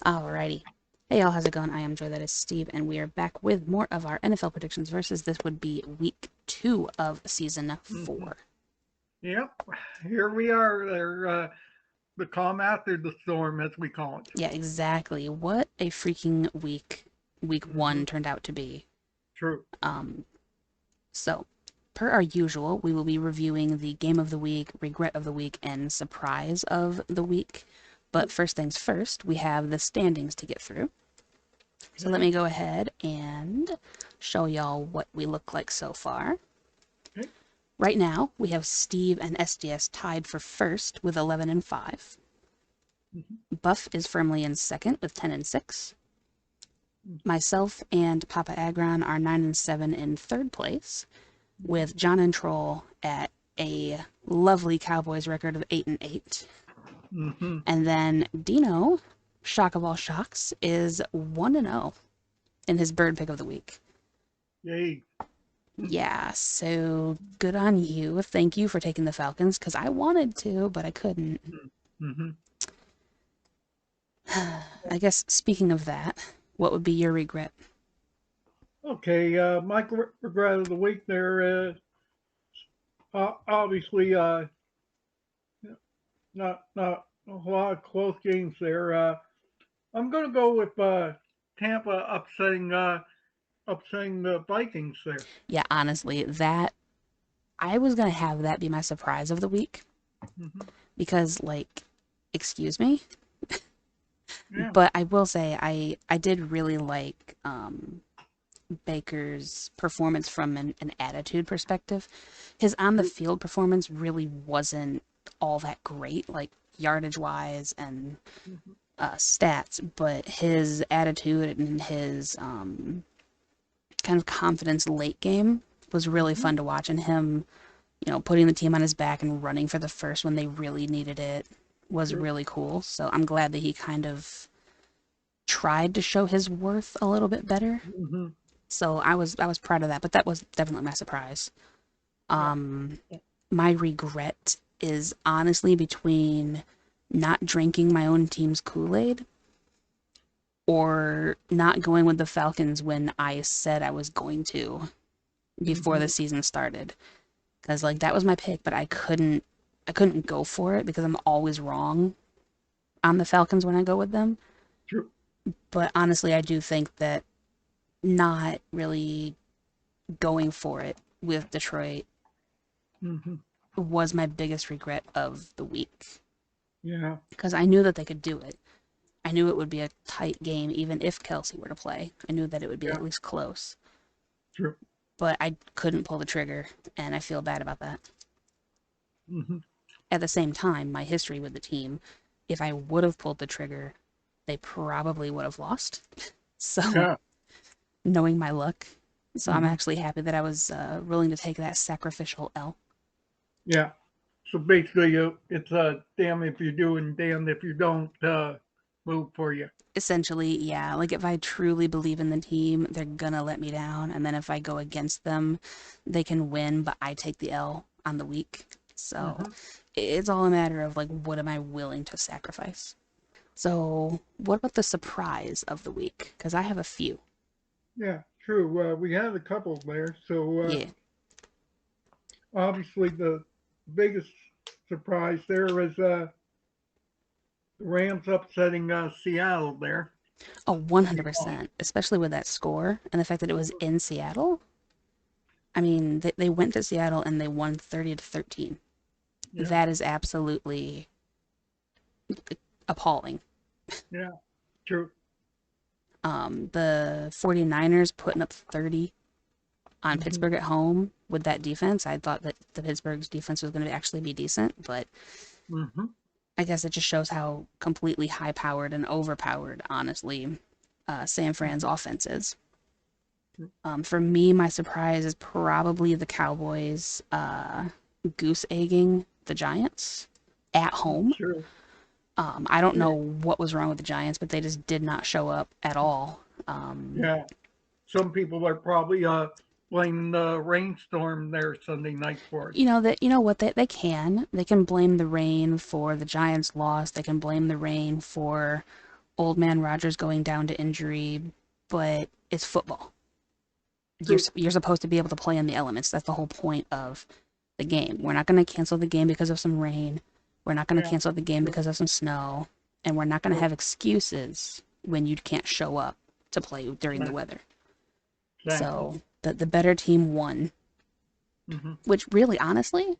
Alrighty. Hey y'all, how's it going? I am Joy, that is Steve, and we are back with more of our NFL predictions versus this would be week 2 of season hmm 4. Yep, here we are. There, the calm after the storm, as we call it. Yeah, exactly. What a freaking week hmm 1 turned out to be. True. Um, so, per our usual, we will be reviewing the game of the week, regret of the week, and surprise of the week. But first things first, we have the standings to get through. So let Okay. me go ahead and show y'all what we look like so far. Okay. Right now, we have Steve and SDS tied for first with 11 and 5. hmm Buff is firmly in second with 10 and 6. hmm Myself and Papa Agron are 9 and 7 in third place, with John and Troll at a lovely Cowboys record of 8 and 8. hmm And then Dino, shock of all shocks, is 1 and 0 in his bird pick of the week. Yay. Yeah, so good on you. Thank you for taking the Falcons because I wanted to, but I couldn't. hmm I guess speaking of that, what would be your regret? Okay. My regret of the week there is obviously not a lot of close games there. I'm going to go with Tampa upsetting the Vikings there. Yeah, honestly, that I was gonna have that be my surprise of the week hmm because, like, excuse me, Yeah. but I will say I did really like Baker's performance from an attitude perspective. His on the True. field performance really wasn't all that great, like yardage wise and hmm stats, but his attitude and his kind of confidence late game was really hmm fun to watch, and him, putting the team on his back and running for the first when they really needed it was True. really cool. So I'm glad that he kind of tried to show his worth a little bit better. hmm So I was proud of that, but that was definitely my surprise. Yeah. Um, my regret is honestly between not drinking my own team's Kool-Aid or not going with the Falcons when I said I was going to before the hmm season started. Because like that was my pick, but I couldn't go for it because I'm always wrong on the Falcons when I go with them. True. But honestly, I do think that not really going for it with Detroit hmm was my biggest regret of the week Yeah. because I knew that they could do it. I knew it would be a tight game even if Kelsey were to play. I knew that it would be Yeah. at least close, True. but I couldn't pull the trigger, and I feel bad about that. hmm At the same time, my history with the team, if I would have pulled the trigger, they probably would have lost. So, Yeah. knowing my luck, so I'm hmm actually happy that I was willing to take that sacrificial L. Yeah. So basically, it's damn if you do and damn if you don't move for you. Essentially, yeah, like if I truly believe in the team, they're gonna let me down. And then if I go against them, they can win, but I take the L on the week. So hmm it's all a matter of like, what am I willing to sacrifice? So, what about the surprise of the week? Because I have a few. Yeah. True. We had a couple there. So Yeah. obviously, the biggest surprise there was the Rams upsetting Seattle there. Oh, Pretty much. 100%. Especially with that score and the fact that it was in Seattle. I mean, they went to Seattle and they won 30-13. Yeah. That is absolutely appalling. Yeah. True. The 49ers putting up 30 on hmm Pittsburgh at home with that defense. I thought that the Pittsburgh's defense was going to actually be decent, but hmm I guess it just shows how completely high powered and overpowered, honestly, San Fran's hmm offense is. For me, my surprise is probably the Cowboys goose egging the Giants at home. True. I don't know True. what was wrong with the Giants, but they just did not show up at all. Yeah. Some people are probably blaming the rainstorm there Sunday night for it. You know what they can blame the rain for the Giants loss. They can blame the rain for old man Rogers going down to injury, but it's football. You're True. you're supposed to be able to play in the elements. That's the whole point of the game. We're not going to cancel the game because of some rain. We're not going to Yeah. cancel the game True. because of some snow, and we're not going to True. have excuses when you can't show up to play during the Right. weather. Exactly. So the better team won, Mm-hmm. which really honestly,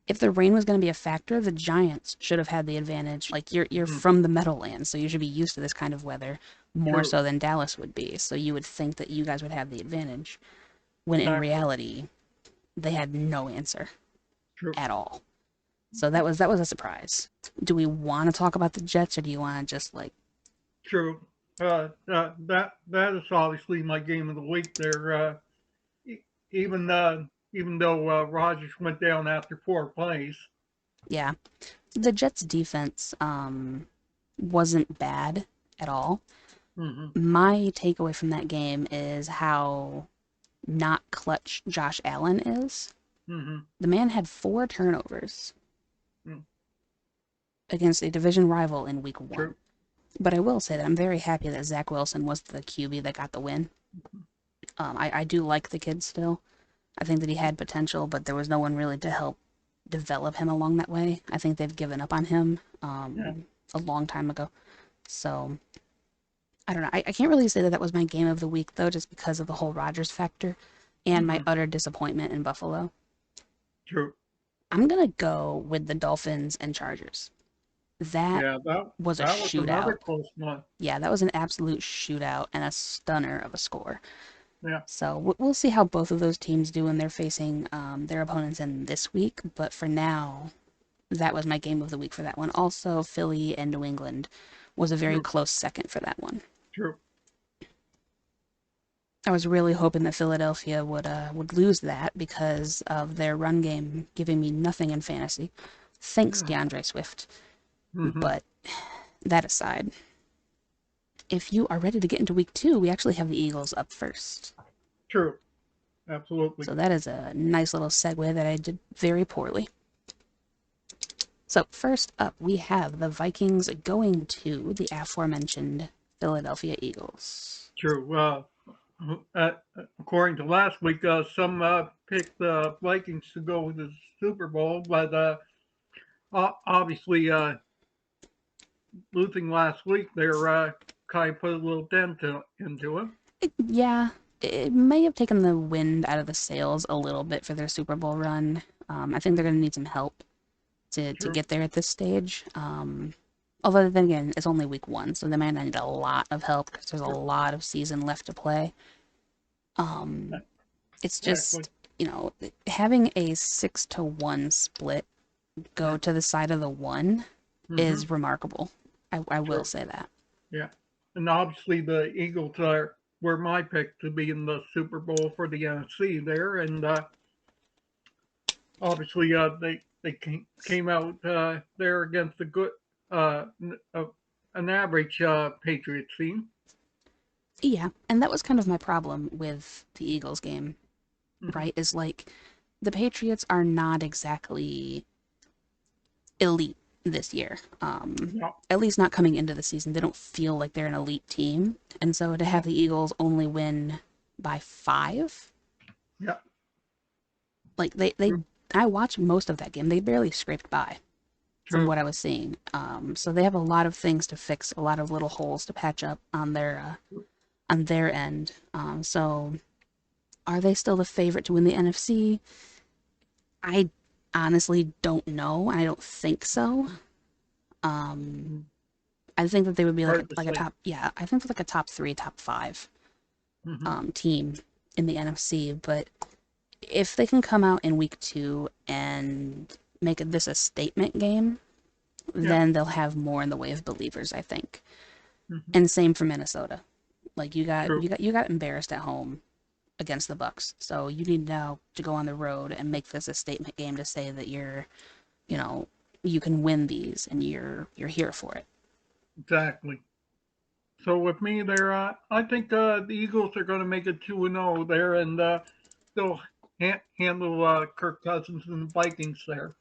if the rain was going to be a factor, the Giants should have had the advantage. Like you're Mm-hmm. from the Meadowlands, so you should be used to this kind of weather more True. so than Dallas would be. So you would think that you guys would have the advantage, when in Exactly. reality, they had no answer True. at all. So that was a surprise. Do we want to talk about the Jets, or do you want to just like? True. That is obviously my game of the week. There, e- even even though Rogers went down after 4 plays. Yeah, the Jets defense wasn't bad at all. Mm-hmm. My takeaway from that game is how not clutch Josh Allen is. Mm-hmm. The man had 4 turnovers Mm. against a division rival in week True. one. But I will say that I'm very happy that Zach Wilson was the QB that got the win. I do like the kid still. I think that he had potential, but there was no one really to help develop him along that way. I think they've given up on him Yeah. a long time ago. So I don't know. I can't really say that that was my game of the week, though, just because of the whole Rodgers factor and my Mm-hmm. utter disappointment in Buffalo. True. I'm going to go with the Dolphins and Chargers. That Yeah. was a That was another shootout. close one. Yeah, that was an absolute shootout and a stunner of a score. Yeah. So we'll see how both of those teams do when they're facing their opponents in this week. But for now, that was my game of the week for that one. Also, Philly and New England was a very True. close second for that one. True. I was really hoping that Philadelphia would lose that because of their run game giving me nothing in fantasy. Thanks, DeAndre Swift. Mm-hmm. But that aside, if you are ready to get into week 2, we actually have the Eagles up first. True. Absolutely. So that is a nice little segue that I did very poorly. So first up, we have the Vikings going to the aforementioned Philadelphia Eagles. True. Uh, According to last week, some picked the Vikings to go to the Super Bowl, but obviously losing last week, they're kind of put a little dent into it. Yeah, it may have taken the wind out of the sails a little bit for their Super Bowl run. I think they're going to need some help to True. get there at this stage. Although then again, it's only week 1, so they might not need a lot of help because there's a True. lot of season left to play. It's Exactly. just, having a 6-1 split go Yeah. to the side of the 1 Mm-hmm. is remarkable. I will True. say that. Yeah. And obviously the Eagles were my pick to be in the Super Bowl for the NFC there, and obviously they came out there against a good an average Patriots team. Yeah, and that was kind of my problem with the Eagles game, Mm-hmm. right? Is like the Patriots are not exactly elite this year. Yeah. At least not coming into the season. They don't feel like they're an elite team. And so to Yeah. have the Eagles only win by 5, Yeah. like they True. I watched most of that game. They barely scraped by from True. what I was seeing. So they have a lot of things to fix, a lot of little holes to patch up on their end. So are they still the favorite to win the NFC? I honestly don't know. I don't think so. Um, Mm. I think that they would be like Hard to a say. top, yeah. I think like a top 3, top 5 Mm-hmm. team in the NFC. But if they can come out in week 2 and make this a statement game, Yeah. then they'll have more in the way of believers, I think. Mm-hmm. And same for Minnesota. Like True. you got embarrassed at home against the Bucks. So you need now to go on the road and make this a statement game to say that you know, you can win these and you're here for it. Exactly. So with me there, I think the Eagles are going to make it 2-0 there, and they'll handle Kirk Cousins and the Vikings there.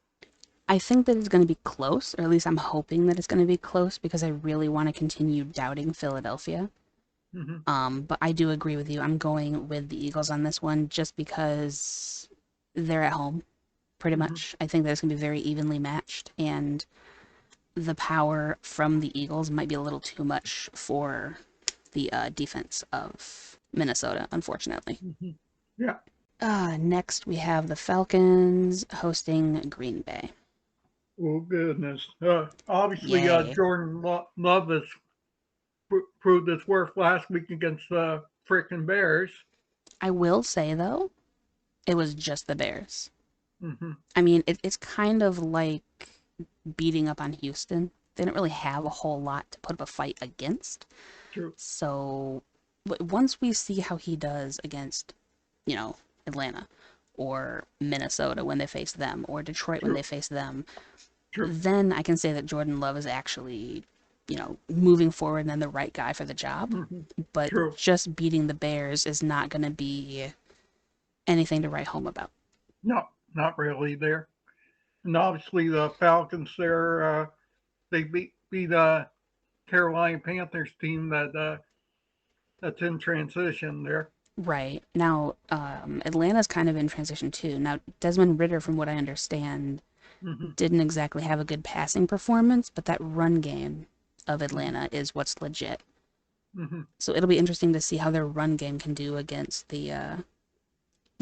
I think that it's going to be close, or at least I'm hoping that it's going to be close because I really want to continue doubting Philadelphia. Mm-hmm. But I do agree with you. I'm going with the Eagles on this one just because they're at home, pretty Mm-hmm. much. I think that it's going to be very evenly matched, and the power from the Eagles might be a little too much for the defense of Minnesota, unfortunately. Mm-hmm. Yeah. Next, we have the Falcons hosting Green Bay. Oh goodness. Obviously, Yay. Love has proved his worth last week against the frickin' Bears. I will say, though, it was just the Bears. Mm-hmm. I mean, it's kind of like beating up on Houston. They didn't really have a whole lot to put up a fight against. True. So once we see how he does against, Atlanta or Minnesota when they face them or Detroit when True. they face them, True. then I can say that Jordan Love is actually, moving forward and then the right guy for the job. Mm-hmm. But True. just beating the Bears is not going to be anything to write home about. No, not really there. And obviously the Falcons there, they beat the Carolina Panthers team that's in transition there. Right. Now, Atlanta's kind of in transition too. Now, Desmond Ritter, from what I understand, Mm-hmm. didn't exactly have a good passing performance, but that run game of Mm-hmm. Atlanta is what's legit. Mm-hmm. So it'll be interesting to see how their run game can do against the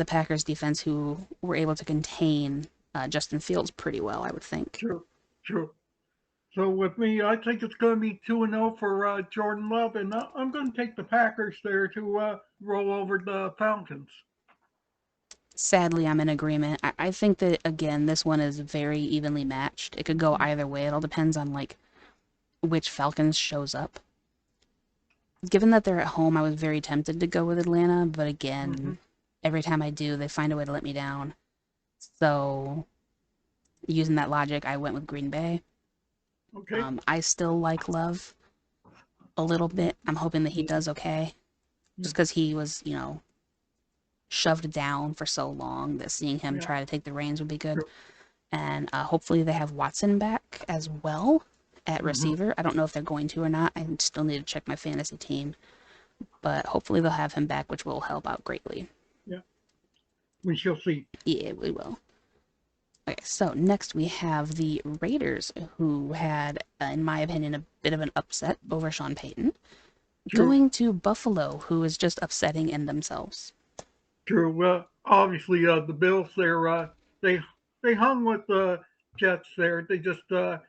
Packers defense, who were able to contain Justin Fields pretty well, I would think. True. True. So with me, I think it's going to be 2-0 for Jordan Love, and I'm going to take the Packers there to roll over the Falcons. Sadly, I'm in agreement. I think that again, this one is very evenly matched. It could go either way. It all depends on like which Falcons shows up. Given that they're at home, I was very tempted to go with Atlanta, but Mm-hmm. again, every time I do, they find a way to let me down. So, using that logic, I went with Green Bay. Okay. I still like Love a little bit. I'm hoping that he Mm-hmm. does okay, just because he was, shoved down for so long that seeing him Yeah. try to take the reins would be good. True. And hopefully they have Watson back as well at Mm-hmm. receiver. I don't know if they're going to or not. I still need to check my fantasy team, but hopefully they'll have him back, which will help out greatly. Yeah. We shall see. Yeah, we will. Okay, so next we have the Raiders, who had, in my opinion, a bit of an upset over Sean Payton, True. going to Buffalo, who is just upsetting in themselves. True. Well, obviously, the Bills there, they they hung with the Jets there. They just had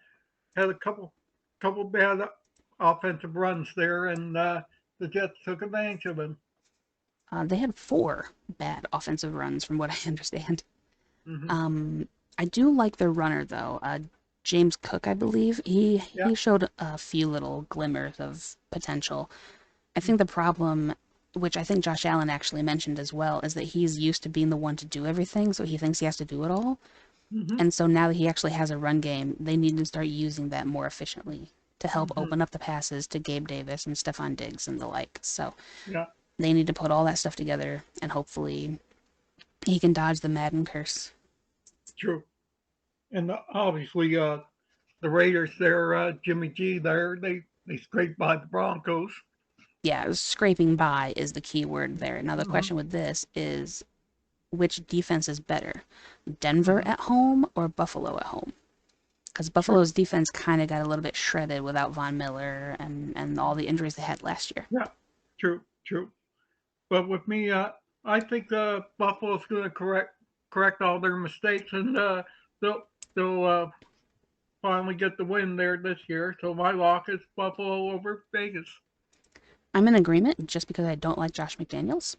a couple bad offensive runs there, and the Jets took advantage of them. They had four bad offensive runs, from what I understand. Mm-hmm. Um, I do like their runner though. James Cook, I believe Yeah. he showed a few little glimmers of potential. I think the problem, which I think Josh Allen actually mentioned as well, is that he's used to being the one to do everything, so he thinks he has to do it all. Mm-hmm. And so now that he actually has a run game, they need to start using that more efficiently to help Mm-hmm. open up the passes to Gabe Davis and Stephon Diggs and the like. So Yeah. they need to put all that stuff together, and hopefully he can dodge the Madden curse. True. And obviously, the Raiders there, Jimmy G there, they scraped by the Broncos. Yeah, scraping by is the key word there. Now the Mm-hmm. question with this is which defense is better, Denver Mm-hmm. at home or Buffalo at home? Because True. Buffalo's defense kind of got a little bit shredded without Von Miller and all the injuries they had last year. Yeah. True. True. But with me, I think Buffalo's going to correct all their mistakes, and they'll finally get the win there this year. So my lock is Buffalo over Vegas. I'm in agreement just because I don't like Josh McDaniels.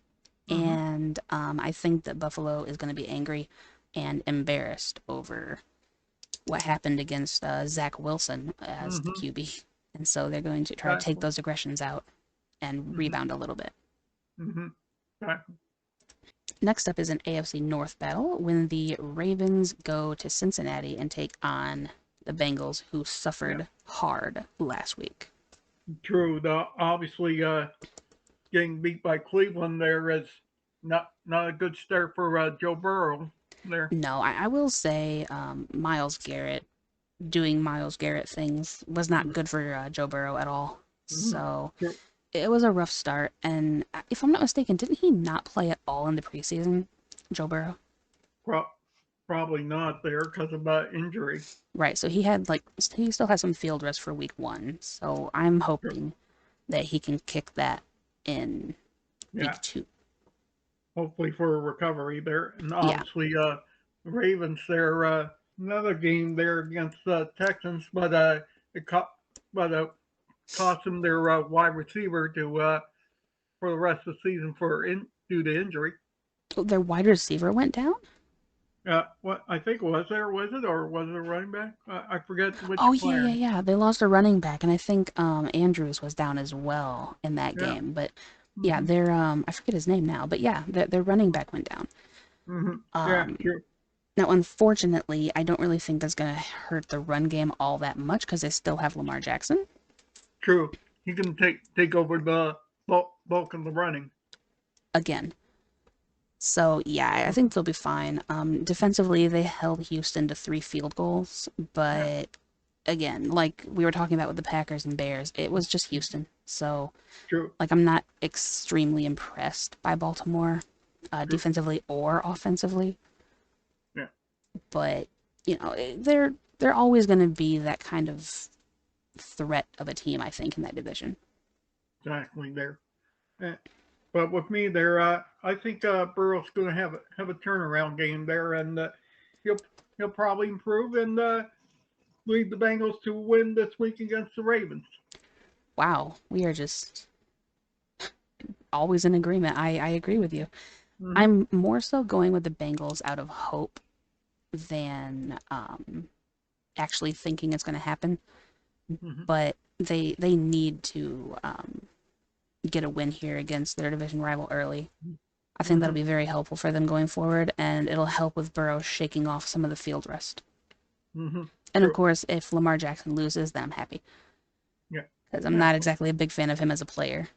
Mm-hmm. And I think that Buffalo is going to be angry and embarrassed over what happened against Zach Wilson as the Mm-hmm. QB. And so they're going to try to take Exactly. those aggressions out and Mm-hmm. rebound a little bit. Mm-hmm. Exactly. Next up is an AFC North battle when the Ravens go to Cincinnati and take on the Bengals, who Yeah. suffered hard last week. True. Obviously, getting beat by Cleveland there is not a good start for Joe Burrow. there. No, I will say Miles Garrett doing Miles Garrett things was not good for Joe Burrow at all. Mm-hmm. So True. it was a rough start. And if I'm not mistaken, didn't he not play at all in the preseason, Joe Burrow? Pro- Probably not there because of injury. Right. So he had he still has some field rest for week 1. So I'm True. hoping that he can kick that in Yeah. week 2. Hopefully for a recovery there. And Yeah. obviously, Ravens there, another game there against Texans, but it co- but cost them their wide receiver to for the rest of the season due to injury. Their wide receiver went down? What I think was it or was it a running back? I forget which Oh yeah, yeah, player. yeah. They lost a running back, and I think Andrews was down as well in that Yeah. game. But yeah, Hmm. their I forget his name now, but yeah, their running back went down. Hmm. Yeah. Um, True. Now, unfortunately, I don't really think that's going to hurt the run game all that much because they still have Lamar Jackson True. He can take over the bulk of the running. again. So yeah, I think they'll be fine. Defensively, they held Houston to 3 field goals, Yeah. but again, like we were talking about with the Packers and Bears, it was just Houston. So True. like I'm not extremely impressed by Baltimore, True. defensively or offensively, Yeah. but they're always going to be that kind of threat of a team, I think, in that division. Exactly there. Eh, But with me there, I think Burrow's going to have a turnaround game there, and he'll he'll probably improve and lead the Bengals to win this week against the Ravens. Wow, we are just always in agreement. I agree with you. Hmm. I'm more so going with the Bengals out of hope than actually thinking it's going to happen. Hmm. But they need to get a win here against their division rival early. I think that'll Hmm. be very helpful for them going forward, and it'll help with Burrow shaking off some of the field rest. Hmm. And of True. course, if Lamar Jackson loses, then I'm happy Yeah. because I'm not Exactly. exactly a big fan of him as a player.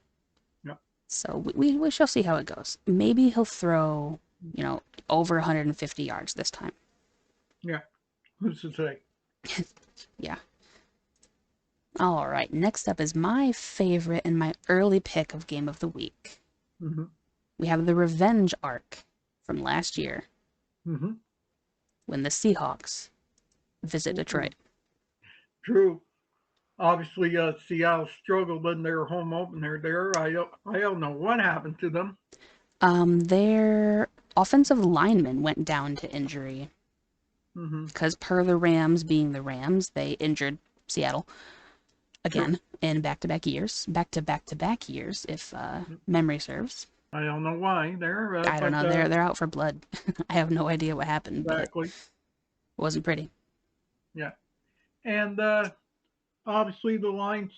Yeah. So we shall see how it goes. Maybe he'll throw, over 150 yards this time. Yeah. Who's to say? Yeah. All right. Next up is my favorite and my early pick of game of the week. Hmm. We have the revenge arc from last year Hmm. when the Seahawks visit Ooh. Detroit. True. Obviously, Seattle struggled in their home opener there. I don't know what happened to them. Their offensive lineman went down to injury Hmm. because per the Rams being the Rams, they injured Seattle True. again in back to back to back years, if memory serves. I don't know why there, I don't but know. They're out for blood. I have no idea what happened, but it exactly. wasn't pretty. Yeah. And obviously the Lions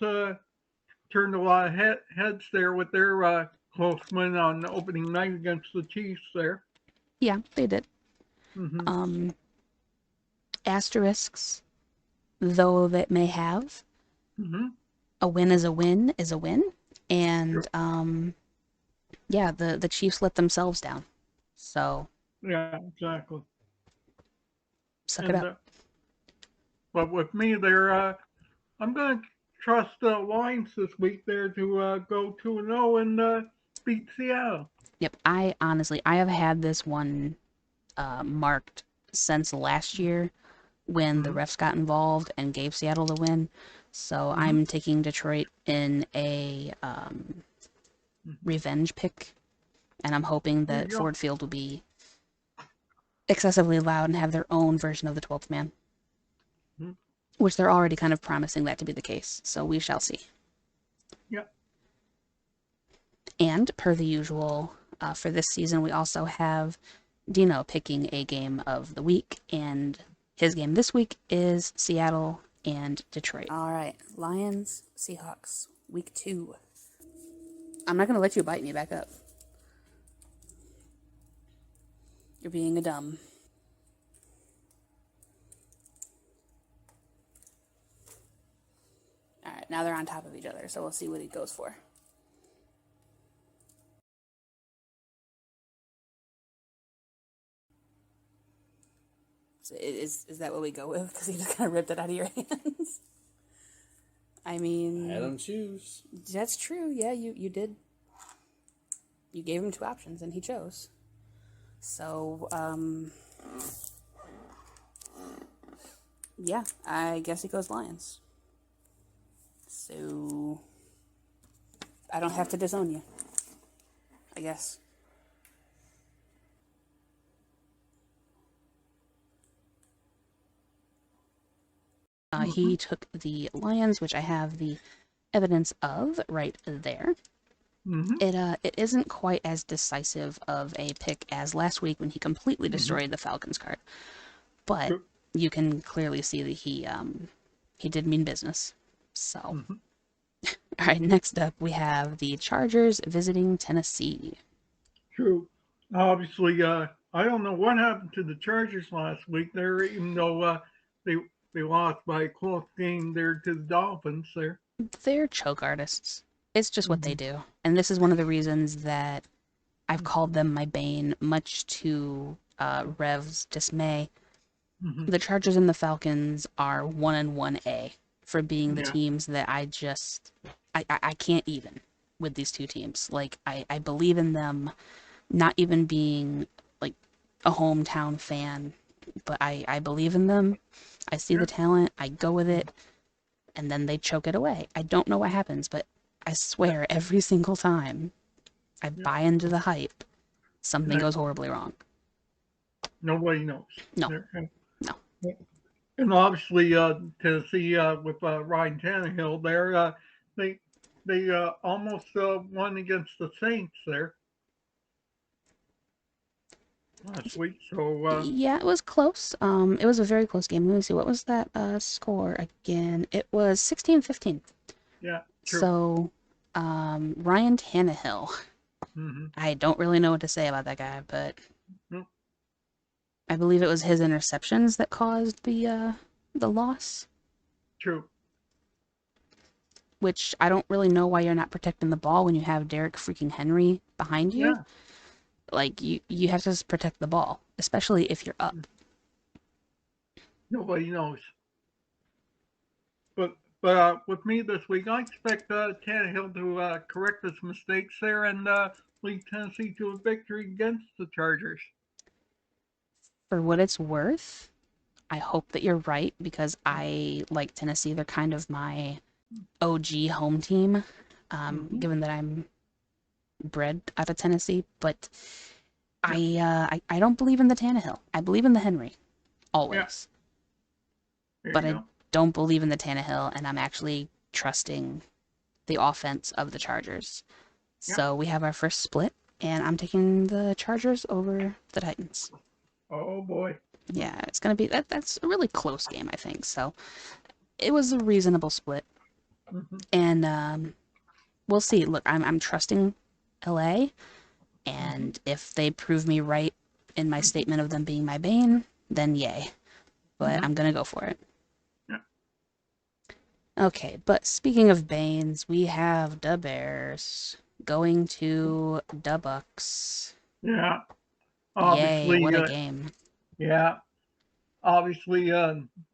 turned a lot of heads there with their close win on opening night against the Chiefs there. Yeah, they did. Hmm. Um, Asterisks, though that may have, Hmm. a win is a win is a win, and Sure. yeah, the Chiefs let themselves down. So Yeah, exactly. suck it And up. but with me there, I'm going to trust the Lions this week there to go 2-0 and beat Seattle. Yep, I have had this one marked since last year when the Hmm. refs got involved and gave Seattle the win. So Hmm. I'm taking Detroit in a Hmm. revenge pick, and I'm hoping There that you go. Ford Field will be excessively loud and have their own version of the 12th man, Hmm. which they're already kind of promising that to be the case. So we shall see. Yeah. And per the usual, for this season, we also have Dino picking a game of the week, and his game this week is Seattle and Detroit. All right, Lions, Seahawks, week 2. I'm not going to let you bite me back up. You're being a dumb. All right, now they're on top of each other, so we'll see what he goes for. So is that what we go with? Because he just kind of ripped it out of your hands. I mean, I had him choose. That's true. Yeah, you did. You gave him two options, and he chose. So, yeah, I guess he goes Lions. So, I don't have to disown you, I guess. He took the Lions, which I have the evidence of right there. Mm-hmm. It isn't quite as decisive of a pick as last week when he completely Mm-hmm. destroyed the Falcons card, but True. you can clearly see that he did mean business. So, Mm-hmm. all right, next up we have the Chargers visiting Tennessee. True. Obviously, I don't know what happened to the Chargers last week. There, even though they they lost by a close game there to the Dolphins. There. They're choke artists. It's just what they Mm-hmm. do. And this is one of the reasons that I've called them my bane, much to Rev's dismay. Mm-hmm. The Chargers and the Falcons are 1-1A for being the Yeah. teams that I can't even with these two teams. Like I believe in them, not even being like a hometown fan, but I believe in them. I see Yeah. the talent, I go with it, and then they choke it away. I don't know what happens, but I swear every single time I Yeah. buy into the hype, something Yeah. goes horribly wrong. Nobody knows. No, There. no. And obviously, Tennessee with Ryan Tannehill there, they they almost won against the Saints there last week. So Yeah, it was close. It was a very close game. Let me see. What was that score again? It was 16-15. yeah, true. So, Ryan Tannehill. Mm-hmm. I don't really know what to say about that guy, but Nope. I believe it was his interceptions that caused the loss, True. which I don't really know why you're not protecting the ball when you have Derek freaking Henry behind you. Yeah. Like you have to just protect the ball, especially if you're up. Nobody knows. But with me this week, I expect Tannehill to correct his mistakes there and lead Tennessee to a victory against the Chargers. For what it's worth, I hope that you're right because I like Tennessee. They're kind of my OG home team, Mm-hmm. given that I'm bred out of Tennessee. But Yeah. I don't believe in the Tannehill. I believe in the Henry Yeah. always, There but you I go. don't believe in the Tannehill, and I'm actually trusting the offense of the Chargers. Yeah. So we have our first split, and I'm taking the Chargers over the Titans. Oh boy. Yeah, it's gonna be that's a really close game, I think. So it was a reasonable split, Mm-hmm. and we'll see. Look, I'm trusting LA, Mm-hmm. and if they prove me right in my statement of them being my bane, then yay. But Mm-hmm. I'm gonna go for it. Yeah. Okay, but speaking of banes, we have the Bears going to the Bucks. Yeah. Yay! Obviously, What a game. yeah. Obviously,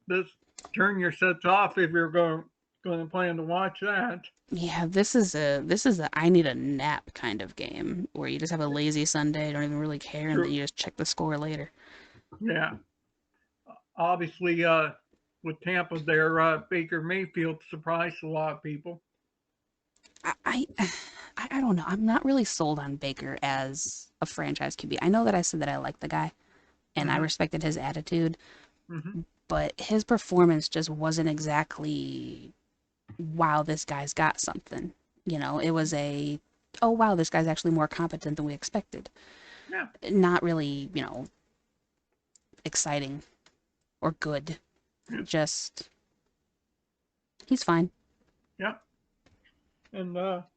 this turn your sets off if you're going to plan to watch that. Yeah, this is a I need a nap kind of game where you just have a lazy Sunday, don't even really care, and then True. you just check the score later. Yeah. Obviously, with Tampa there, Baker Mayfield surprised a lot of people. I, I I don't know. I'm not really sold on Baker as a franchise QB. I know that I said that I like the guy and I Uh-huh. respected his attitude, Mm-hmm. but his performance just wasn't exactly wow, this guy's got something. It was a oh wow, this guy's actually more competent than we expected. Yeah. Not really, exciting or good. Yeah. Just he's fine. Yeah. And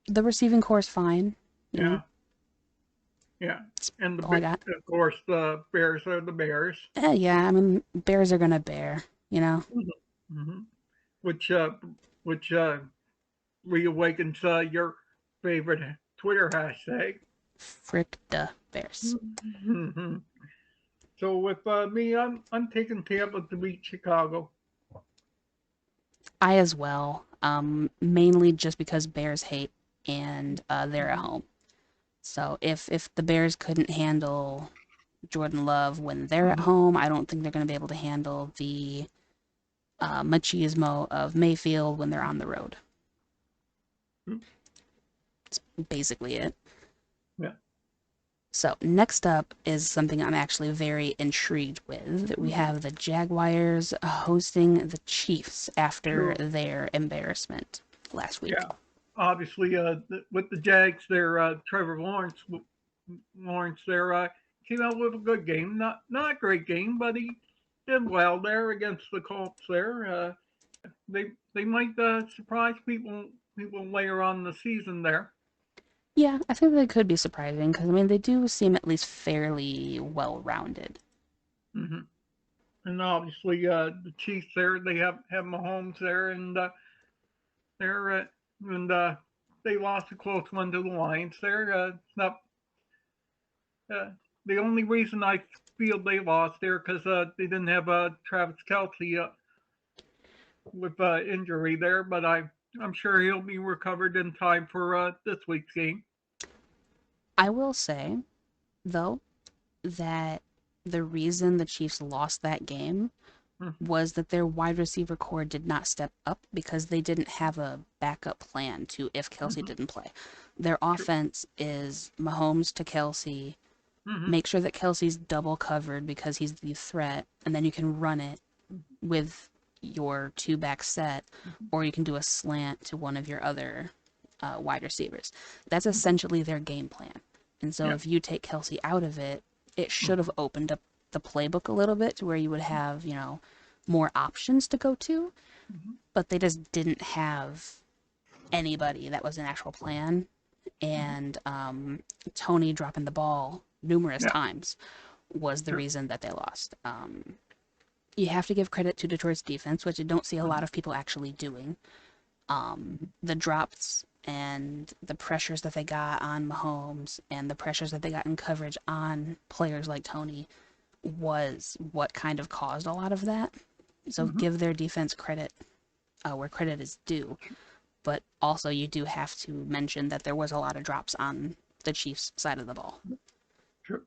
The receiving core is fine. You know, yeah. Yeah. that's And all I got. of course the Bears are the Bears. Yeah, I mean, Bears are gonna bear. Mm-hmm. Which which reawakens your favorite Twitter hashtag. Frick the Bears. Mm-hmm. So with me, I'm taking Tampa to beat Chicago. I as well, mainly just because Bears hate and they're at Mm-hmm. home. So if the Bears couldn't handle Jordan Love when they're at Mm-hmm. home, I don't think they're going to be able to handle the machismo of Mayfield when they're on the road. That's basically it. Yeah. So next up is something I'm actually very intrigued with. We Mm-hmm. have the Jaguars hosting the Chiefs after True. their embarrassment last week. Yeah. Obviously, with the Jags, there, Trevor Lawrence there came out with a good game. Not a great game, but he did well there against the Colts. There, they might surprise people later on in the season there. Yeah, I think they could be surprising because I mean they do seem at least fairly well rounded. Hmm. And obviously, the Chiefs there, they have Mahomes there, and they're and they lost a close one to the Lions. There, it's not uh, the only reason I feel they lost there because they didn't have Travis Kelsey with injury there, but I'm sure he'll be recovered in time for this week's game. I will say though that the reason the Chiefs lost that game Mm-hmm. was that their wide receiver core did not step up because they didn't have a backup plan to if Kelsey Mm-hmm. didn't play. Their Sure. offense is Mahomes to Kelsey, Mm-hmm. make sure that Kelsey's double covered because he's the threat, and then you can run it with your two back set, Mm-hmm. or you can do a slant to one of your other wide receivers. That's Mm-hmm. essentially their game plan. And so Yeah. if you take Kelsey out of it, it should have Mm-hmm. opened up the playbook a little bit to where you would have, more options to go to, Mm-hmm. but they just didn't have anybody that was an actual plan. Mm-hmm. And Tony dropping the ball numerous Yeah. times was the Sure. reason that they lost. You have to give credit to Detroit's defense, which I don't see a lot Mm-hmm. of people actually doing. The drops and the pressures that they got on Mahomes and the pressures that they got in coverage on players like Tony was what kind of caused a lot of that. So Mm-hmm. give their defense credit where credit is due. But also, you do have to mention that there was a lot of drops on the Chiefs' side of the ball. Sure.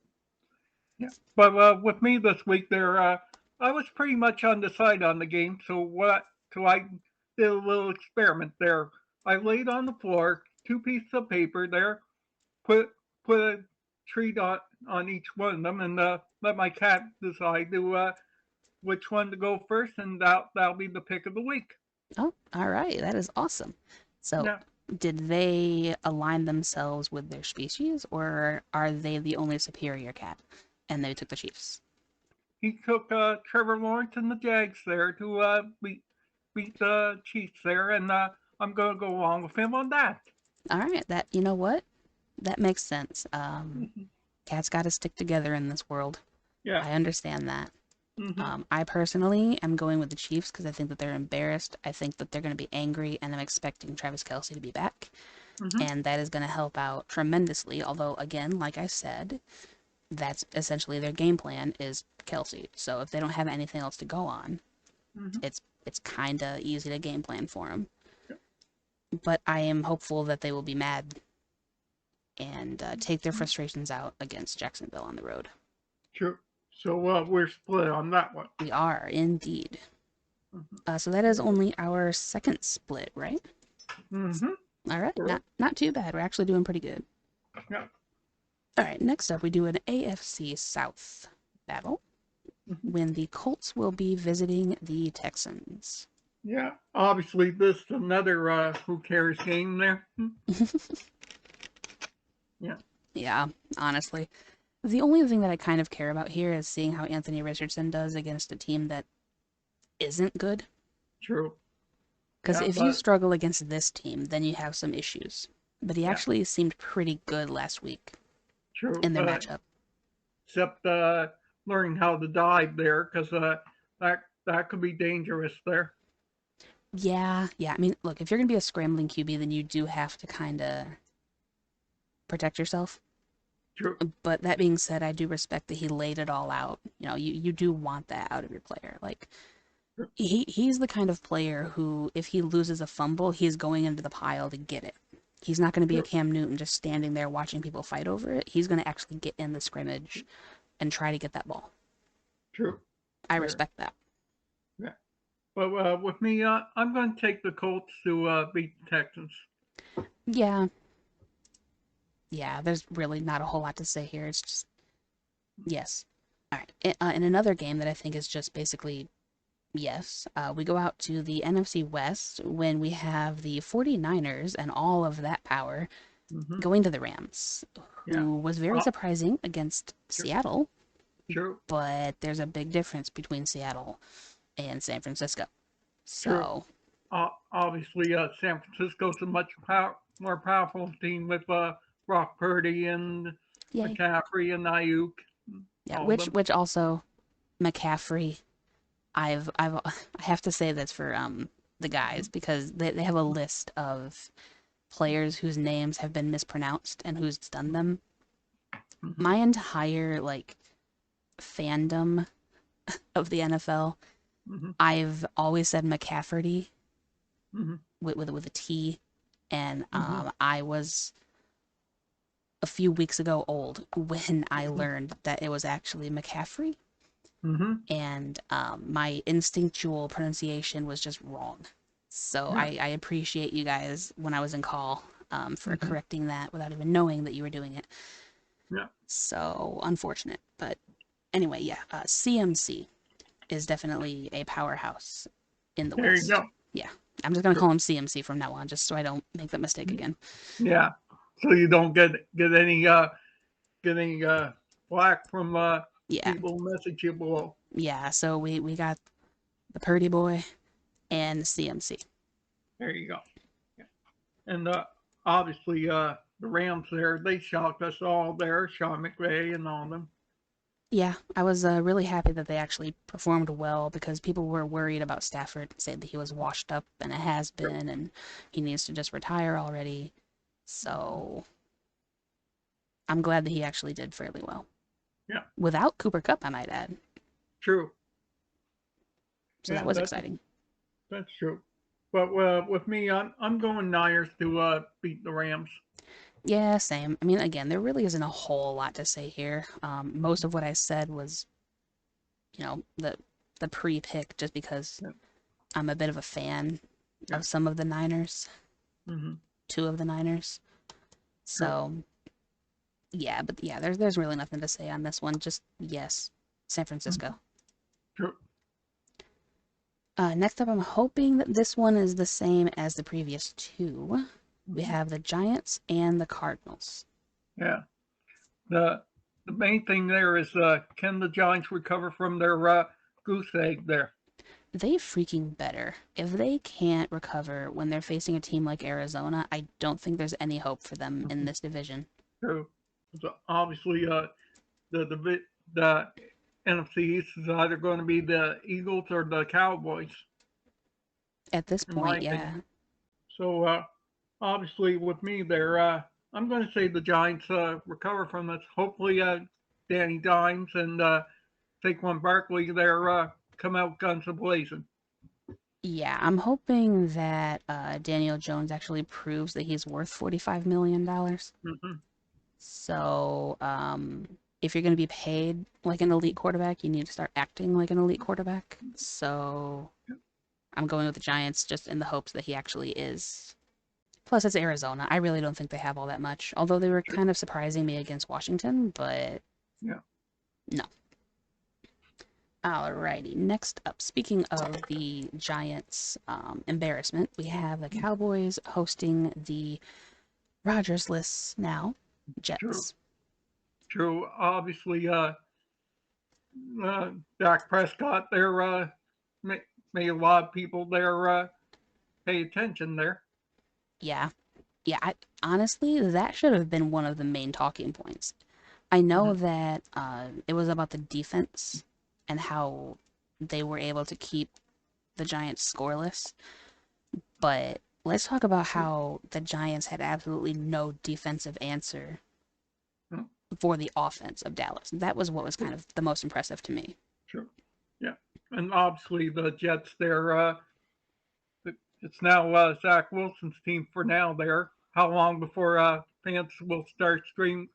Yeah. But with me this week, there, I was pretty much undecided on the game. So I did a little experiment there. I laid on the floor, two pieces of paper there, put put a treat on each one of them, and let my cat decide to which one to go first, and that'll be the pick of the week. Oh, all right. That is awesome. So, Yeah. did they align themselves with their species, or are they the only superior cat and they took the Chiefs? He took Trevor Lawrence and the Jags there to beat the Chiefs there, and I'm gonna go along with him on that. All right. You know what? That makes sense. Mhm. Cats got to stick together in this world. Yeah. I understand that. Hmm. I personally am going with the Chiefs because I think that they're embarrassed. I think that they're going to be angry, and I'm expecting Travis Kelsey to be back. Hmm. And that is going to help out tremendously. Although, again, like I said, that's essentially their game plan is Kelsey. So if they don't have anything else to go on, Hmm. it's kind of easy to game plan for them. Yeah. But I am hopeful that they will be mad and take their Mhm. frustrations out against Jacksonville on the road. Sure. So we're split on that one. We are indeed. Hmm. So that is only our second split, right? Hmm. All right, Correct. not too bad. We're actually doing pretty good. Yeah. All right, next up we do an AFC South battle Hmm. when the Colts will be visiting the Texans. Yeah. Obviously, this is another who cares game there. Yeah. Yeah, honestly. The only thing that I kind of care about here is seeing how Anthony Richardson does against a team that isn't good. True. Because Yeah. if you But struggle against this team, then you have some issues. But he yeah. actually seemed pretty good last week True. in their matchup. Except learning how to dive there, because that could be dangerous there. Yeah, yeah. I mean, look, if you're going to be a scrambling QB, then you do have to kind of protect yourself. True. But that being said, I do respect that he laid it all out. You know, you do want that out of your player. Like True. he's the kind of player who, if he loses a fumble, he's going into the pile to get it. He's not going to be a True. Cam Newton just standing there watching people fight over it. He's going to actually get in the scrimmage and try to get that ball. True. I There. respect that. Yeah. But with me, I'm going to take the Colts to beat the Texans. Yeah, yeah. There's really not a whole lot to say here. It's just yes. All right. In another game that I think is just basically yes, we go out to the NFC West when we have the 49ers and all of that power Mm-hmm. going to the Rams, Yeah. who was very Uh, surprising against true. Seattle, True. but there's a big difference between Seattle and San Francisco. True. So, Obviously, San Francisco's a much more powerful team with Brock Purdy and yay. McCaffrey and Ayuk, Yeah, all of which them. which also McCaffrey, I have to say this for the guys because they have a list of players whose names have been mispronounced and who's done them. Mm-hmm. My entire like fandom of the NFL, Mm-hmm. I've always said McCafferty Mm-hmm. with a T, and Mm-hmm. I was a few weeks ago old when I Mm-hmm. learned that it was actually McCaffrey, Mm-hmm. and my instinctual pronunciation was just wrong. So Yeah. I appreciate you guys when I was in call for Mm-hmm. correcting that without even knowing that you were doing it. Yeah. So unfortunate, but anyway, yeah, CMC is definitely a powerhouse in the There you West. go. Yeah, I'm just gonna True. call him CMC from now on, just so I don't make that mistake again. Yeah. So you don't get any flack from Yeah, people message you below. yeah. So we got the Purdy boy and CMC. There you go. Yeah. And obviously, the Rams there, they shocked us all there, Sean McVay and all of them. Yeah, I was really happy that they actually performed well because people were worried about Stafford, said that he was washed up and a has True. been, and he needs to just retire already. So I'm glad that he actually did fairly well Yeah, without Cooper Cup, I might add. true. So that Yeah, was exciting. that's true. But with me, I'm going Niners to beat the Rams. Yeah, same. I mean, again, there really isn't a whole lot to say here. Most of what I said was, the pre-pick, just because Yeah, I'm a bit of a fan yeah. of some of the Niners, Mm-hmm. two of the Niners. True. So yeah, but yeah, there's really nothing to say on this one. Just yes, San Mm-hmm. Francisco. True. Next up, I'm hoping that this one is the same as the previous two. We Mm-hmm. have the Giants and the Cardinals. Yeah. The the main thing there is can the Giants recover from their goose egg there? They freaking better. If they can't recover when they're facing a team like Arizona, I don't think there's any hope for them in Mm-hmm. this division. True. So obviously, the NFC East is either going to be the Eagles or the Cowboys, At this in my point, opinion. yeah. So obviously, with me there, I'm going to say the Giants recover from this. Hopefully, Danny Dimes and Saquon Barkley there come out guns a blazing. Yeah, I'm hoping that Daniel Jones actually proves that he's worth $45 million. Mm-hmm. So, if you're going to be paid like an elite quarterback, you need to start acting like an elite quarterback. So, I'm going with the Giants just in the hopes that he actually is. Plus, it's Arizona. I really don't think they have all that much. Although they were kind of surprising me against Washington, but Yeah. no. Alrighty, next up, speaking of the Giants' embarrassment, we have the Cowboys hosting the Rodgers-less now True. Jets. True. Obviously, Dak Prescott there made a lot of people there pay attention there. Yeah, yeah. Honestly, that should have been one of the main talking points. I know Mm-hmm. that it was about the defense and how they were able to keep the Giants scoreless, but let's talk about how the Giants had absolutely no defensive answer for the offense of Dallas. That was what was kind of the most impressive to me. Sure. Yeah. And obviously the Jets, it's now Zach Wilson's team for now there. How long before fans will start screaming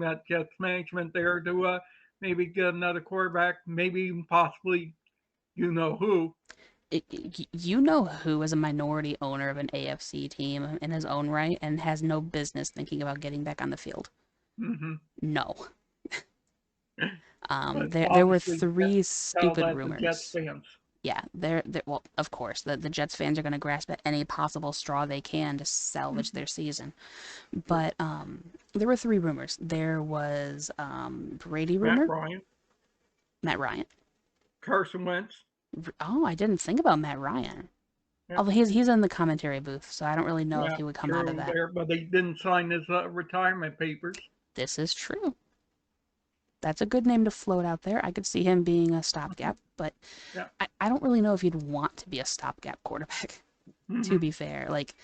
at Jets management there to maybe get another quarterback, maybe even possibly you know who? You know who is a minority owner of an AFC team in his own right and has no business thinking about getting back on the field? Mm-hmm. No. But There were obviously, three tell stupid that to Jets rumors. fans. Yeah, they're well, of course, the Jets fans are going to grasp at any possible straw they can to salvage Mm-hmm. their season. Sure. But there were three rumors. There was Brady Matt rumor, Ryan, Matt Ryan. Carson Wentz. Oh, I didn't think about Matt Ryan. Yeah, Although he's in the commentary booth, so I don't really know if yeah, he would come out of true that. there, but they didn't sign his retirement papers. This is true. That's a good name to float out there. I could see him being a Mm-hmm. stopgap, but Yeah. I don't really know if you'd want to be a stopgap quarterback, to Mm-hmm. be fair. Like,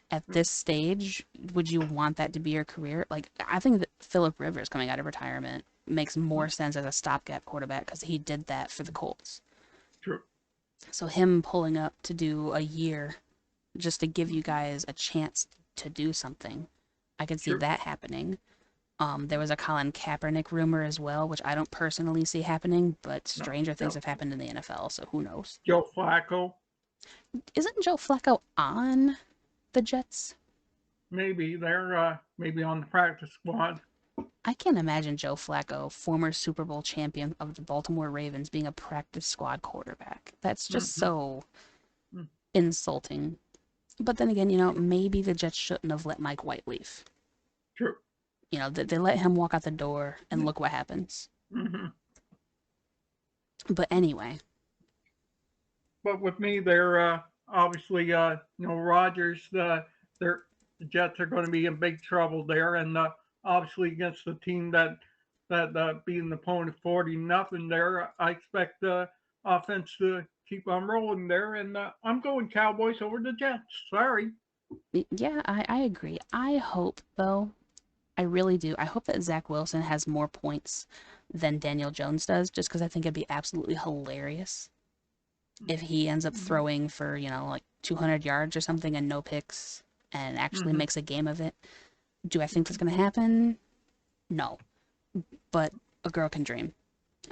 at this stage, would you want that to be your career? Like, I think that Philip Rivers coming out of retirement makes more sense as a stopgap quarterback because he did that for the Colts. True. So him pulling up to do a year just to give you guys a chance to do something, I could see True. that happening. There was a Colin Kaepernick rumor as well, which I don't personally see happening, but No. stranger things Joe, have happened in the NFL, so who knows? Joe Flacco. Isn't Joe Flacco on the Jets? Maybe they're maybe on the practice squad. I can't imagine Joe Flacco, former Super Bowl champion of the Baltimore Ravens, being a practice squad quarterback. That's just Mm-hmm. so insulting. But then again, maybe the Jets shouldn't have let Mike White leave. True. They let him walk out the door, and look what happens. Mm-hmm. But anyway, But with me, they're obviously Rodgers. The Jets are going to be in big trouble there, and obviously against the team that beat an opponent 40-0 there, I expect the offense to keep on rolling there, and I'm going Cowboys over the Jets. Sorry. yeah, I agree. I hope, though, I really do. I hope that Zach Wilson has more points than Daniel Jones does, just because I think it'd be absolutely hilarious if he ends up Mm-hmm. throwing for, like 200 yards or something and no picks and actually Mm-hmm. makes a game of it. Do I think that's going to happen? No. But a girl can dream.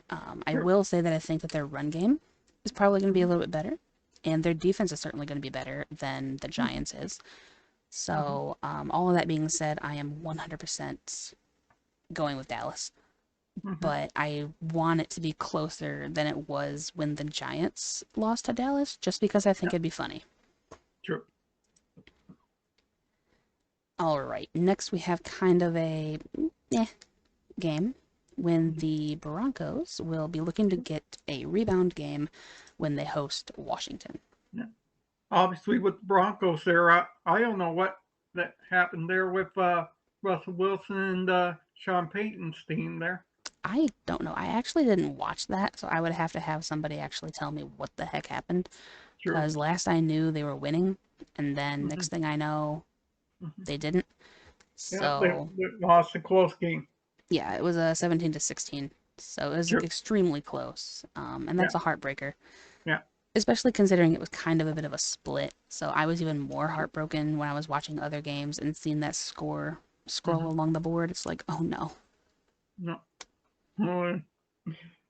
I True. will say that I think that their run game is probably going to be a Mm-hmm. little bit better, and their defense is certainly going to be better than the Giants is. Mm-hmm. So, all of that being said, I am 100% going with Dallas. Mm-hmm. But I want it to be closer than it was when the Giants lost to Dallas, just because I think Yeah. it'd be funny. True. All right, next we have kind of a eh, game when Mm-hmm. the Broncos will be looking to True. get a rebound game when they host Washington. Yeah. Obviously, with the Broncos there, I don't know what that happened there with Russell Wilson and Sean Payton's team there. I don't know. I actually didn't watch that, so I would have to have somebody actually tell me what the heck happened. True. Because last I knew, they were winning, and then Mm-hmm. next thing I know, Mm-hmm. they didn't. Yeah, they, So they lost a close game. yeah, it was a 17 to 16. So it was True. extremely close. And Yeah. that's a heartbreaker, Yeah. especially considering it was kind of a bit of a split. So I was even more heartbroken when I was watching other games and seeing that score scroll Mm-hmm. along the board. It's like, oh no. No.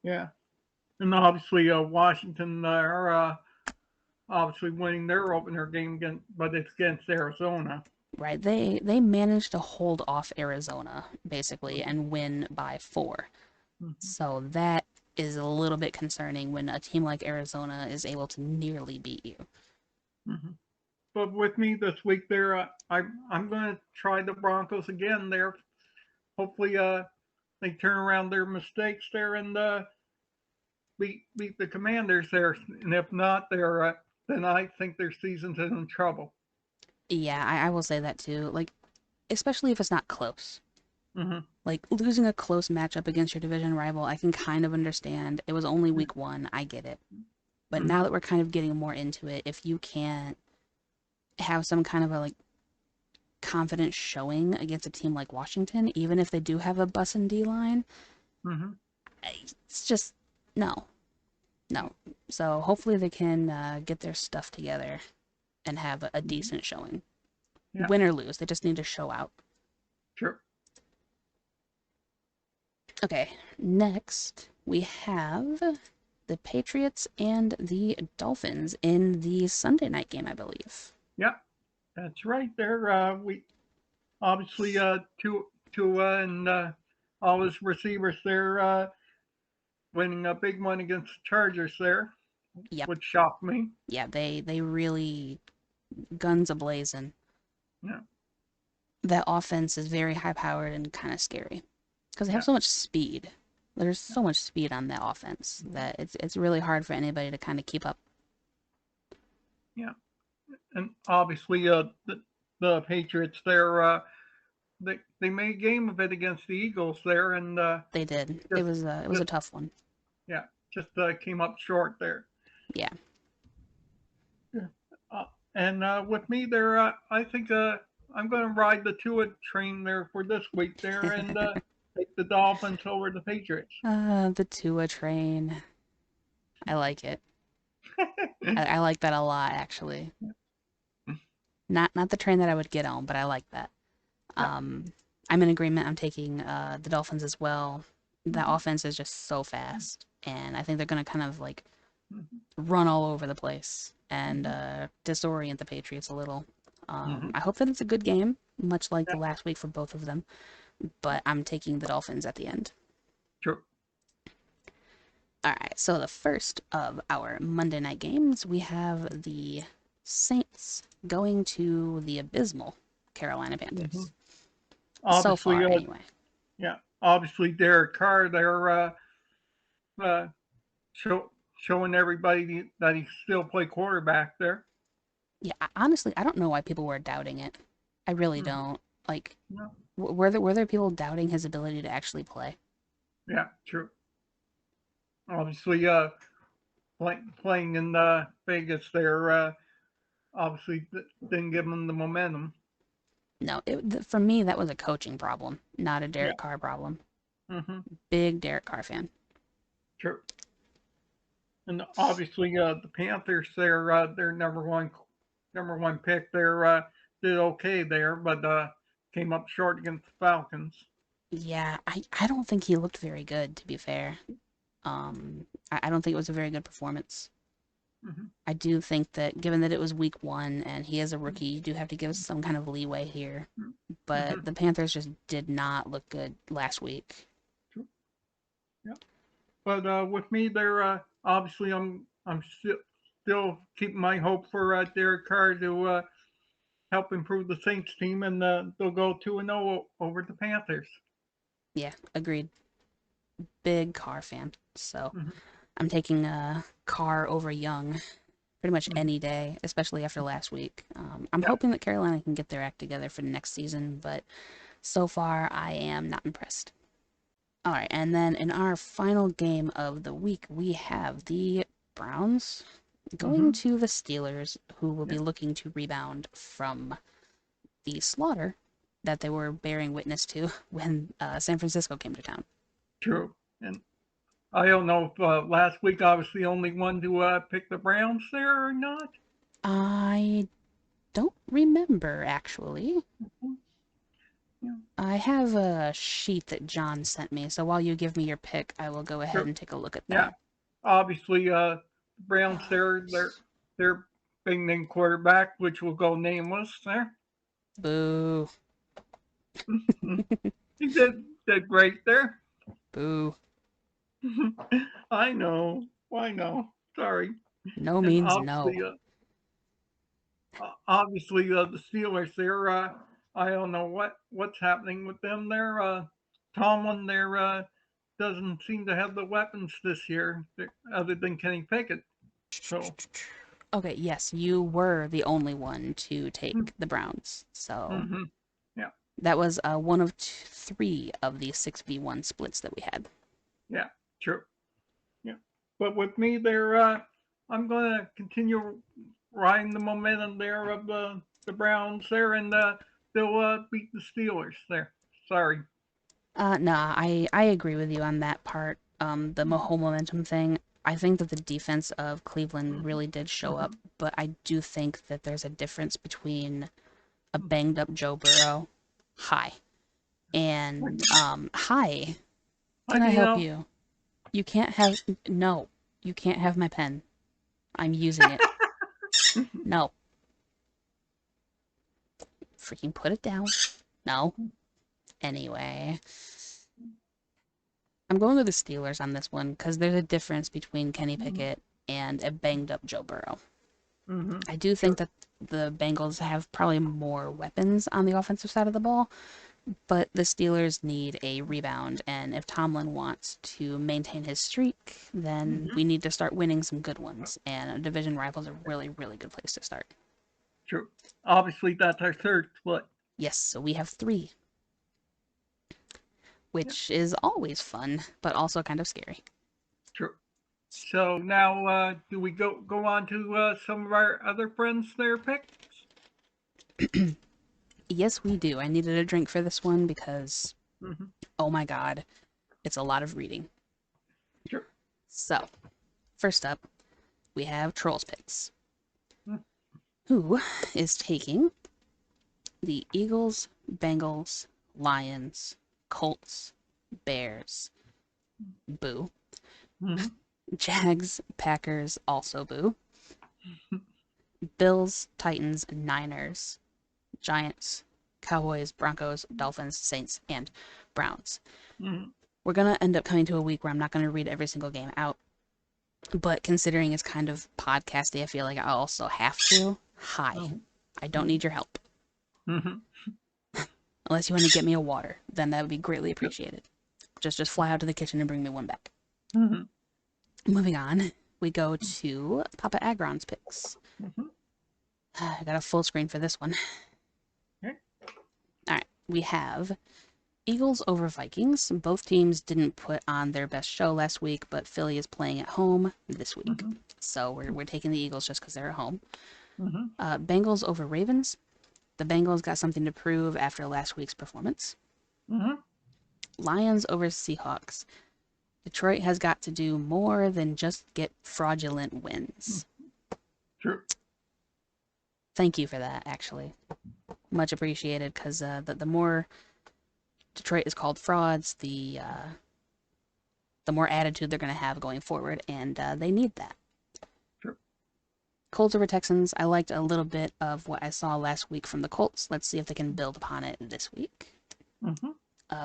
Yeah. And obviously, Washington are obviously winning their opener game, against, but it's against Arizona. Right? They managed to hold off Arizona basically Mm-hmm. and win by 4. Mm-hmm. So that is a little bit concerning when a team like Arizona is able to nearly beat you. Mm-hmm. But with me this week, there, I'm going to try the Broncos again. There, hopefully, they turn around their mistakes there and beat the Commanders there. And if not, then I think their season's in trouble. Yeah, I will say that too. Like, especially if it's not close. Mm-hmm. Like losing a close matchup against your division rival, I can kind of understand. It was only Yeah. week 1, I get it. But Mm-hmm. now that we're kind of getting more into it, if you can't have some kind of a like confident showing against a team like Washington, even if they do have a bussin' D line. Mm-hmm. It's just no, no. So hopefully they can get their stuff together and have a Mm-hmm. decent showing. Yeah, Win or lose, they just need to show out. sure. Okay, next we have the Patriots and the Dolphins in the Sunday night game, I believe. Yeah, that's right there. We obviously Tua and all his receivers there winning a big one against the Chargers there, Yep. which shocked me. Yeah, they really guns a blazing. Yeah, That offense is very high powered and kind of scary because they have yeah, so much speed. There's so much speed on that offense yeah, that it's really hard for anybody to kind of keep up. yeah. And obviously the Patriots there they made a game of it against the Eagles there, and They did. just It was a just tough one. yeah, just came up short there. Yeah. Yeah. And with me there, I think I'm going to ride the Tua train there for this week there, and take the Dolphins over the Patriots. The Tua train. I like it. I like that a lot, actually. Not the train that I would get on, but I like that. Yeah. Um, I'm in agreement. I'm taking the Dolphins as well. The Mm-hmm. offense is just so fast, and I think they're gonna kind of like Mm-hmm. run all over the place and Mm-hmm. disorient the Patriots a little. Mm-hmm. I hope that it's a good game, much like Yeah. the last week for both of them. But I'm taking the Dolphins at the end. True. All right, so the first of our Monday night games, we have the Saints going to the abysmal Carolina Mm-hmm. Panthers. So Obviously, far, anyway. yeah. Obviously, Derek Carr there uh, showing everybody that he still play quarterback there. Yeah, honestly, I don't know why people were doubting it. I really Mm-hmm. don't. Like, Yeah. were there people doubting his ability to actually play? Yeah. True. Obviously, playing in Vegas there obviously didn't give him the momentum. No, for me that was a coaching problem, not a Yeah. Derek Carr problem. Mm-hmm. Big Derek Carr fan. True. And obviously, the Panthers, their number one pick, did okay there, but came up short against the Falcons. Yeah, I don't think he looked very good, to be fair. I don't think it was a very good performance. Mm-hmm. I do think that given that it was week one and he is a rookie, you do have to give some kind of leeway here. Mm-hmm. But the Panthers just did not look good last week. Yeah. But with me, there obviously I'm still keeping my hope for Derek Carr to help improve the Saints team, and they'll go 2-0 over the Panthers. Yeah, agreed. Big Carr fan. So Mm-hmm. I'm taking Carr over Young pretty much Mm-hmm. any day, especially after last week. I'm Yeah. hoping that Carolina can get their act together for next season, but so far I am not impressed. All right, and then in our final game of the week, we have the Browns going Mm-hmm. to the Steelers, who will Yeah. be looking to rebound from the slaughter that they were bearing witness to when San Francisco came to town. True. And I don't know if last week I was the only one to pick the Browns there or not. I don't remember actually. Mm-hmm. Yeah. I have a sheet that John sent me, so while you give me your pick, I will go ahead True. and take a look at Yeah. that. Obviously, the Browns there, their big name quarterback, which will go nameless there. Boo. He did great there. Boo. I know. I know. Sorry. No And means no. obviously, the Steelers there. I don't know what's happening with them there. Tomlin there doesn't seem to have the weapons this year, other than Kenny Pickett. So. Okay, yes, you were the only one to take the Browns. So Mm-hmm. Yeah. that was one of three of the 6v1 splits that we had. Yeah. True. Yeah. But with me there, I'm going to continue riding the momentum there of the Browns there, and they'll beat the Steelers there. Sorry. Nah, I agree with you on that part. The whole momentum thing. I think that the defense of Cleveland really did show up, Mm-hmm. but I do think that there's a difference between a banged up Joe Burrow, hi, and hi. Hi, Can I help Dino. you? You can't have no. You can't have my pen. I'm using it. No, freaking put it down. No. Anyway, I'm going with the Steelers on this one because there's a difference between Kenny Pickett and a banged up Joe Burrow. Mm-hmm. I do think Sure. that the Bengals have probably more weapons on the offensive side of the ball, but the Steelers need a rebound, and if Tomlin wants to maintain his streak, then Mm-hmm. we need to start winning some good ones, and a division rival is a really, really good place to start. True. Obviously, that's our third split. Yes, so we have three, Yeah. which is always fun, but also kind of scary. True. So now, do we go on to some of our other friends' their picks? Yes, we do. I needed a drink for this one because, Mm-hmm. oh my god, it's a lot of reading. Sure. So, first up, we have Trolls Picks, Mm-hmm. who is taking the Eagles, Bengals, Lions, Colts, Bears, boo. Mm-hmm. Jags, Packers, also boo. Bills, Titans, Niners, Giants, Cowboys, Broncos, Dolphins, Saints, and Browns. Mm-hmm. We're going to end up coming to a week where I'm not going to read every single game out, but considering it's kind of podcasty, I feel like I also have to. Hi. I don't need your help. Mm-hmm. Unless you want to get me a water, then that would be greatly appreciated. Just fly out to the kitchen and bring me one back. Mm-hmm. Moving on, we go to Papa Agron's picks. Mm-hmm. I got a full screen for this one. Okay. All right, we have Eagles over Vikings. Both teams didn't put on their best show last week, but Philly is playing at home this week. Mm-hmm. So we're taking the Eagles just because they're at home. Mm-hmm. Bengals over Ravens. The Bengals got something to prove after last week's performance. Mm-hmm. Lions over Seahawks. Detroit has got to do more than just get fraudulent wins. Sure. Thank you for that, actually. Much appreciated, because the more Detroit is called frauds, the more attitude they're going to have going forward, and they need that. Sure. Colts over Texans. I liked a little bit of what I saw last week from the Colts. Let's see if they can build upon it this week. Mm-hmm.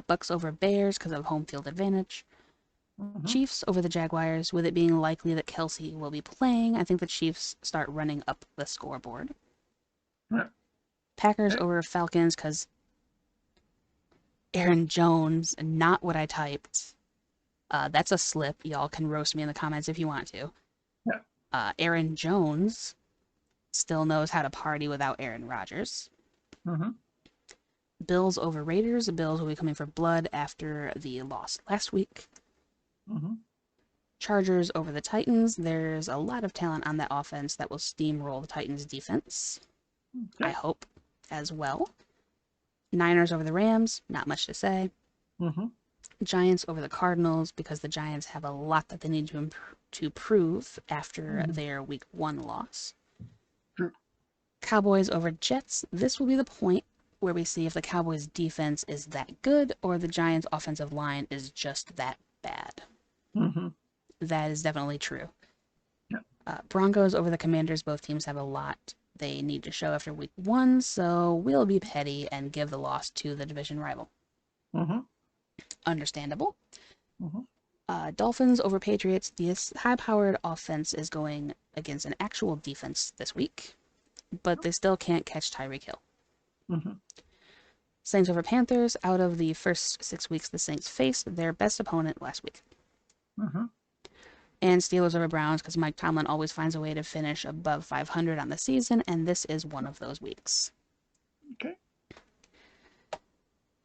Bucks over Bears because of home field advantage. Mm-hmm. Chiefs over the Jaguars, with it being likely that Kelsey will be playing. I think the Chiefs start running up the scoreboard. Yeah. Packers Okay. over Falcons because Aaron Jones, not what I typed. That's a slip. Y'all can roast me in the comments if you want to. Yeah. Aaron Jones still knows how to party without Aaron Rodgers. Mm-hmm. Bills over Raiders. The Bills will be coming for blood after the loss last week. Mm-hmm. Chargers over the Titans. There's a lot of talent on that offense that will steamroll the Titans' defense. I Okay. hope as well. Niners over the Rams. Not much to say. Mm-hmm. Giants over the Cardinals because the Giants have a lot that they need to prove after Mm-hmm. their week 1 loss. Sure. Cowboys over Jets. This will be the point where we see if the Cowboys defense is that good or the Giants offensive line is just that bad. Mm-hmm. That is definitely true. Yeah. Broncos over the Commanders. Both teams have a lot they need to show after week 1, so we'll be petty and give the loss to the division rival. Mm-hmm. Understandable. Mm-hmm. Dolphins over Patriots. This high-powered offense is going against an actual defense this week, but they still can't catch Tyreek Hill. Mm-hmm. Saints over Panthers. Out of the first 6 weeks the Saints faced their best opponent last week. Mm-hmm. And Steelers over Browns because Mike Tomlin always finds a way to finish above 500 on the season, and this is one of those weeks. Okay.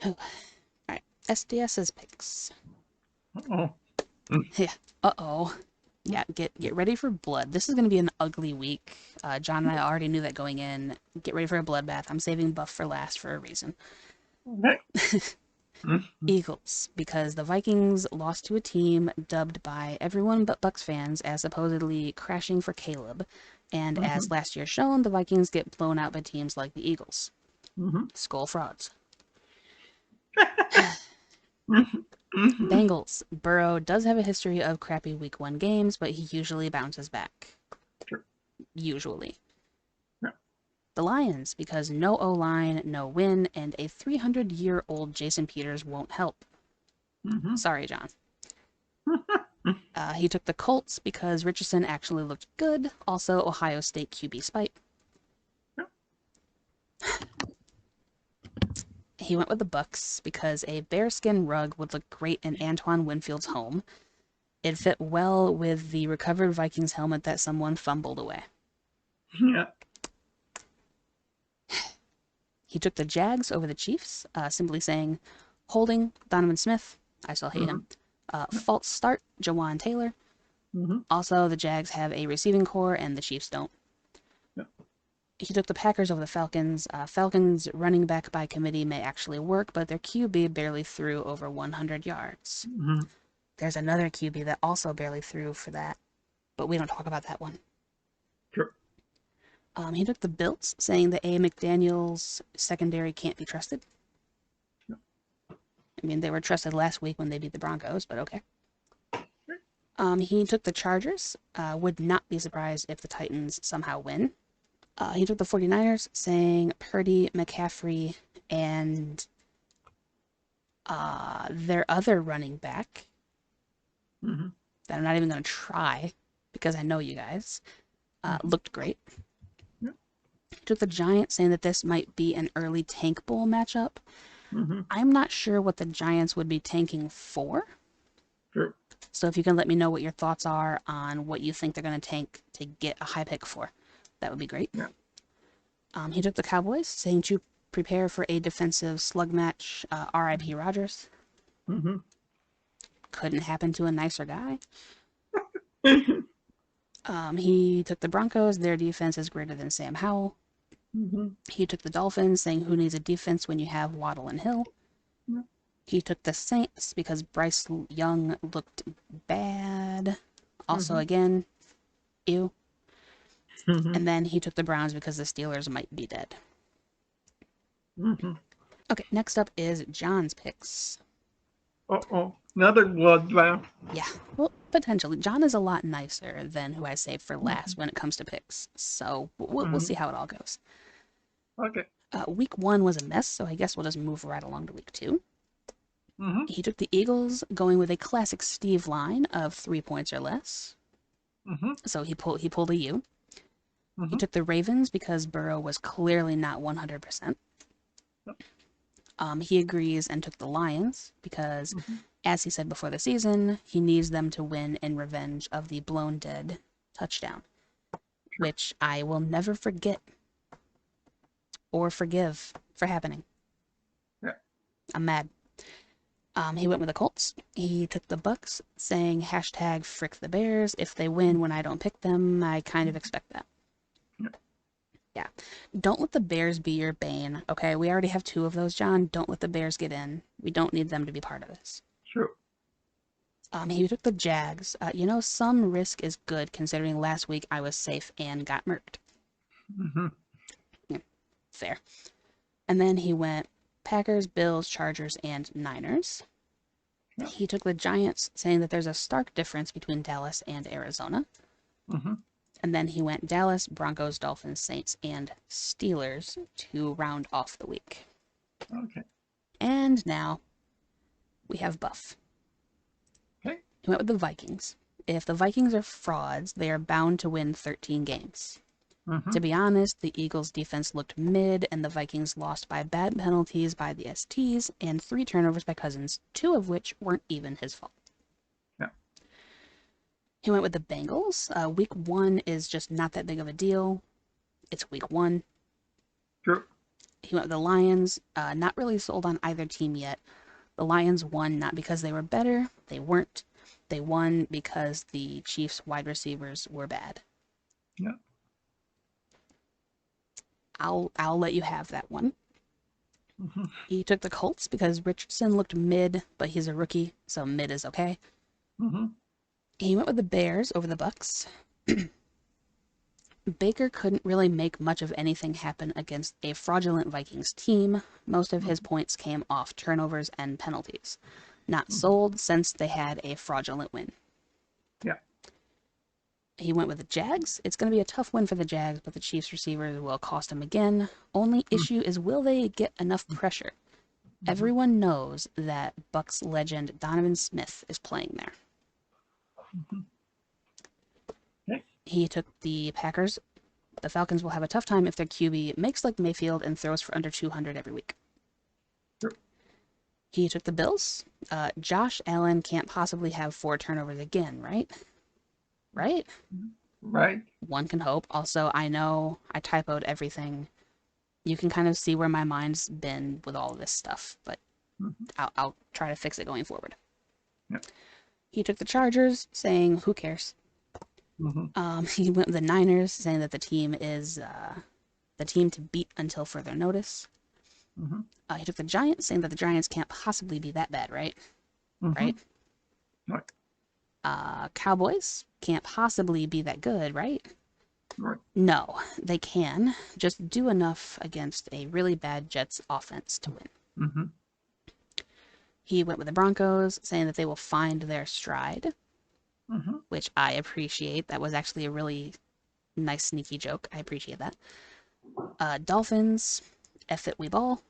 All right, SDS's picks. Uh-oh. Yeah. Uh-oh. Yeah, get ready for blood. This is going to be an ugly week. John and I already knew that going in. Get ready for a bloodbath. I'm saving Buff for last for a reason. Okay. Mhm. Eagles, because the Vikings lost to a team dubbed by everyone but Bucks fans as supposedly crashing for Caleb. And as Mhm. last year shown, the Vikings get blown out by teams like the Eagles. Mhm. Skull frauds. Mhm. Mhm. Bengals. Burrow does have a history of crappy week one games, but he usually bounces back. Sure. Usually. Yeah. The Lions, because no O-line, no win, and a 300-year-old Jason Peters won't help. Mhm. Sorry, John. He took the Colts because Richardson actually looked good. Also, Ohio State QB spite. Yeah. He went with the Bucks because a bearskin rug would look great in Antoine Winfield's home. It fit well with the recovered Vikings helmet that someone fumbled away. Yeah. He took the Jags over the Chiefs, simply saying, holding Donovan Smith. I still hate him. Mhm. Yeah. False start, Jawan Taylor. Mhm. Also, the Jags have a receiving core and the Chiefs don't. Yeah. He took the Packers over the Falcons. Falcons running back by committee may actually work, but their QB barely threw over 100 yards. Mhm. There's another QB that also barely threw for that, but we don't talk about that one. Sure. He took the Bills, saying that A. McDaniel's secondary can't be trusted. Yeah. I mean, they were trusted last week when they beat the Broncos, but okay. Right. He took the Chargers. Would not be surprised if the Titans somehow win. He took the 49ers, saying Purdy, McCaffrey, and their other running back, Mhm. that I'm not even going to try because I know you guys, Mhm. looked great. Yeah. He took the Giants, saying that this might be an early tank bowl matchup. Mhm. I'm not sure what the Giants would be tanking for. Sure. So if you can let me know what your thoughts are on what you think they're going to tank to get a high pick for, that would be great. Yeah. He took the Cowboys, saying to prepare for a defensive slug match. R.I.P. Rogers. Mhm. Couldn't happen to a nicer guy. Mhm. He took the Broncos. Their defense is greater than Sam Howell. Mhm. He took the Dolphins, saying who needs a defense when you have Waddle and Hill. Yeah. He took the Saints because Bryce Young looked bad. Also, Mhm. again, ew. Mhm. And then he took the Browns because the Steelers might be dead. Mhm. Okay, next up is John's picks. Uh-oh. Another bloodbath. Yeah, well, potentially. John is a lot nicer than who I saved for last Mhm. when it comes to picks. So we'll see Mhm. how it all goes. Okay. Week one was a mess, so I guess we'll just move right along to week two. Mhm. He took the Eagles, going with a classic Steve line of 3 points or less. Mhm. So he pulled a U. He Mhm. took the Ravens because Burrow was clearly not 100%. Yep. He agrees and took the Lions because, Mhm. as he said before the season, he needs them to win in revenge of the blown dead touchdown, Sure. which I will never forget or forgive for happening. Yeah. I'm mad. He went with the Colts. He took the Bucks, saying hashtag frick the Bears. If they win when I don't pick them, I kind of expect that. Yeah. Yeah. Don't let the Bears be your bane, okay? We already have two of those, John. Don't let the Bears get in. We don't need them to be part of this. Sure. He took the Jags. Some risk is good considering last week I was safe and got murked. Mhm. Yeah, fair. And then he went Packers, Bills, Chargers, and Niners. Yeah. He took the Giants, saying that there's a stark difference between Dallas and Arizona. Mhm. And then he went Dallas, Broncos, Dolphins, Saints, and Steelers to round off the week. Okay. And now we have Buff. Okay. He went with the Vikings. If the Vikings are frauds, they are bound to win 13 games. To Mhm. be honest, the Eagles' defense looked mid, and the Vikings lost by bad penalties by the STs and 3 turnovers by Cousins, 2 of which weren't even his fault. Yeah. He went with the Bengals. Week one is just not that big of a deal. It's week one. Sure. He went with the Lions. Not really sold on either team yet. The Lions won not because they were better, they weren't. They won because the Chiefs' wide receivers were bad. Yeah. I'll let you have that one. Mm-hmm. He took the Colts because Richardson looked mid, but he's a rookie, so mid is okay. Mm-hmm. He went with the Bears over the Bucks. Baker couldn't really make much of anything happen against a fraudulent Vikings team. Most of his points came off turnovers and penalties. Not Mm-hmm. sold since they had a fraudulent win. Yeah. He went with the Jags. It's going to be a tough win for the Jags, but the Chiefs receivers will cost him again. Only issue is, will they get enough pressure? Mm-hmm. Everyone knows that Bucks legend Donovan Smith is playing there. Mm-hmm. Okay. He took the Packers. The Falcons will have a tough time if their QB makes like Mayfield and throws for under 200 every week. Sure. He took the Bills. Josh Allen can't possibly have 4 turnovers again, right? Right? Right. One can hope. Also, I know I typoed everything. You can kind of see where my mind's been with all of this stuff, but Mm-hmm. I'll try to fix it going forward. Yeah. He took the Chargers, saying, who cares? Mm-hmm. He went with the Niners, saying that the team is the team to beat until further notice. Mm-hmm. He took the Giants, saying that the Giants can't possibly be that bad, right? Mm-hmm. Right? Right. Cowboys can't possibly be that good, right? Right. No, they can. Just do enough against a really bad Jets offense to win. Mm-hmm. He went with the Broncos, saying that they will find their stride, Mm-hmm. which I appreciate. That was actually a really nice, sneaky joke. I appreciate that. Dolphins, F it, we ball.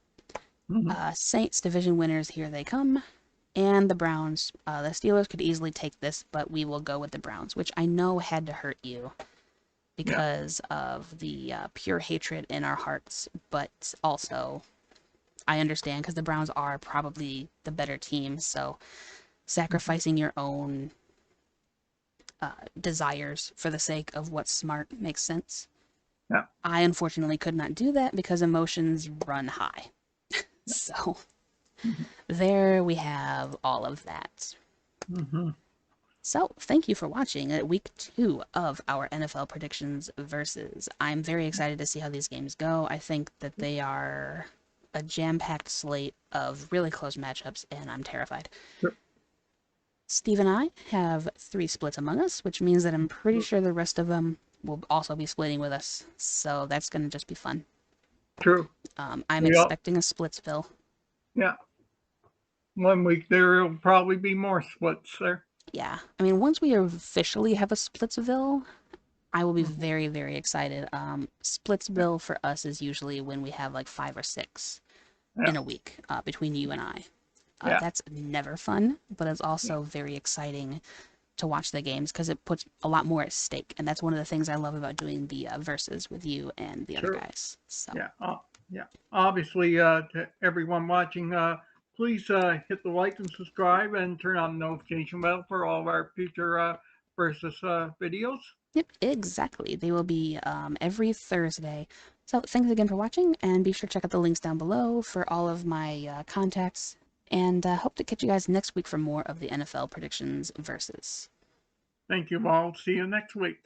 Mm-hmm. Saints, division winners, here they come. And the Browns. The Steelers could easily take this, but we will go with the Browns, which I know had to hurt you Yeah. because of the pure hatred in our hearts, but also I understand because the Browns are probably the better team, so Mm-hmm. sacrificing your own desires for the sake of what's smart makes sense. Yeah. I unfortunately could not do that because emotions run high. So Mm-hmm. there we have all of that. Mm-hmm. So, thank you for watching week 2 of our NFL predictions versus. I'm very excited to see how these games go. I think that they are a jam-packed slate of really close matchups, and I'm terrified. Sure. Steve and I have 3 splits among us, which means that I'm pretty sure the rest of them will also be splitting with us. So that's going to just be fun. True. I'm We all. expecting a Splitsville. Yeah. 1 week there'll probably be more splits there. Yeah, I mean, once we officially have a Splitsville, I will be Mm-hmm. very, very excited. Yeah. Splitsville for us is usually when we have like 5 or 6 Yeah. in a week between you and I. Yeah. That's never fun, but it's Yeah. also very exciting to watch the games because it puts a lot more at stake. And that's one of the things I love about doing the verses with you and the other Sure. guys. So, Yeah. Yeah. Obviously, to everyone watching, please hit the like and subscribe and turn on the notification bell for all of our future versus videos. yep, exactly. They will be every Thursday. So, thanks again for watching, and be sure to check out the links down below for all of my contacts. And hope to catch you guys next week for more of the NFL predictions versus. Thank you all. See you next week.